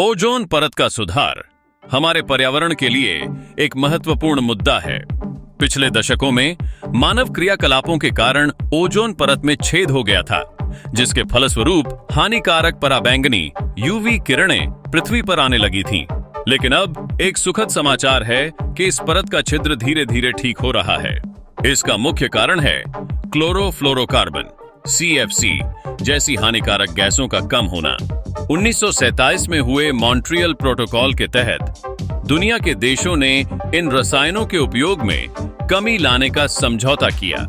Ozone परत का सुधार हमारे पर्यावरण के लिए एक महत्वपूर्ण मुद्दा है। पिछले दशकों में मानव क्रियाकलापों के कारण ओजोन परत में छेद हो गया था, जिसके फलस्वरूप हानिकारक पराबैंगनी यूवी किरणें पृथ्वी पर आने लगी थीं। लेकिन अब एक सुखद समाचार है कि इस परत का छिद्र धीरे धीरे ठीक हो रहा है। इसका मुख्य कारण है क्लोरोफ्लोरोकार्बन (CFC) जैसी हानिकारक गैसों का कम होना। 1947 में हुए मॉन्ट्रियल प्रोटोकॉल के तहत दुनिया के देशों ने इन रसायनों के उपयोग में कमी लाने का समझौता किया,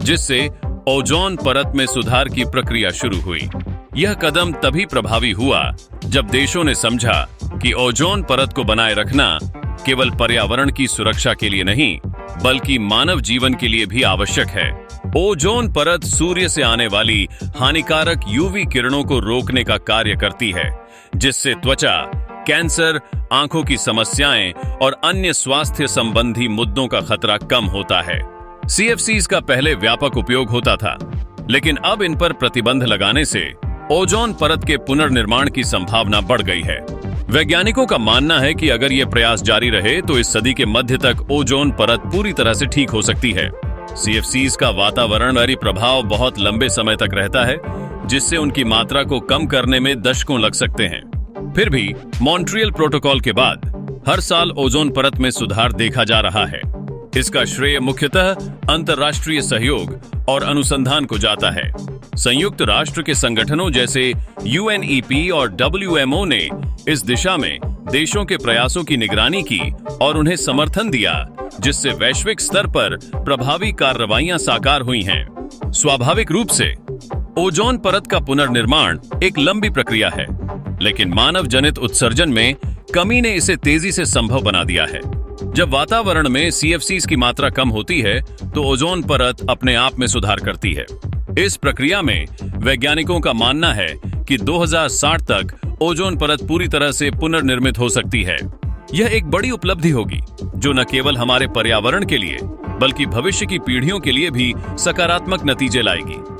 जिससे ओजोन परत में सुधार की प्रक्रिया शुरू हुई। यह कदम तभी प्रभावी हुआ जब देशों ने समझा कि ओजोन परत को बनाए रखना केवल पर्यावरण की सुरक्षा के लिए नहीं, बल्कि मानव जीवन के लिए भी आवश्यक है। ओजोन परत सूर्य से आने वाली हानिकारक यूवी किरणों को रोकने का कार्य करती है, जिससे त्वचा, कैंसर, आंखों की समस्याएं और अन्य स्वास्थ्य संबंधी मुद्दों का खतरा कम होता है। CFCs का पहले व्यापक उपयोग होता था, लेकिन अब इन पर प्रतिबंध लगाने से ओजोन परत के पुनर्निर्माण की संभावना बढ़ गई है। वैज्ञानिकों का मानना है कि अगर ये प्रयास जारी रहे तो इस सदी के मध्य तक ओजोन परत पूरी तरह से ठीक हो सकती है। CFCs का वातावरण पर प्रभाव बहुत लंबे समय तक रहता है, जिससे उनकी मात्रा को कम करने में दशकों लग सकते हैं। फिर भी मॉन्ट्रियल प्रोटोकॉल के बाद हर साल ओजोन परत में सुधार देखा जा रहा है। इसका श्रेय मुख्यतः अंतर्राष्ट्रीय सहयोग और अनुसंधान को जाता है। संयुक्त राष्ट्र के संगठनों जैसे UNEP और WMO ने इस दिशा में देशों के प्रयासों की निगरानी की और उन्हें समर्थन दिया, जिससे वैश्विक स्तर पर प्रभावी कार्रवाइयां साकार हुई हैं। स्वाभाविक रूप से ओजोन परत का पुनर्निर्माण एक लंबी प्रक्रिया है, लेकिन मानव जनित उत्सर्जन में कमी ने इसे तेजी से संभव बना दिया है। जब वातावरण में CFCs की मात्रा कम होती है, तो ओजोन परत अपने आप में सुधार करती है। इस प्रक्रिया में वैज्ञानिकों का मानना है कि 2060 तक ओजोन परत पूरी तरह से पुनर्निर्मित हो सकती है। यह एक बड़ी उपलब्धि होगी, जो न केवल हमारे पर्यावरण के लिए, बल्कि भविष्य की पीढ़ियों के लिए भी सकारात्मक नतीजे लाएगी।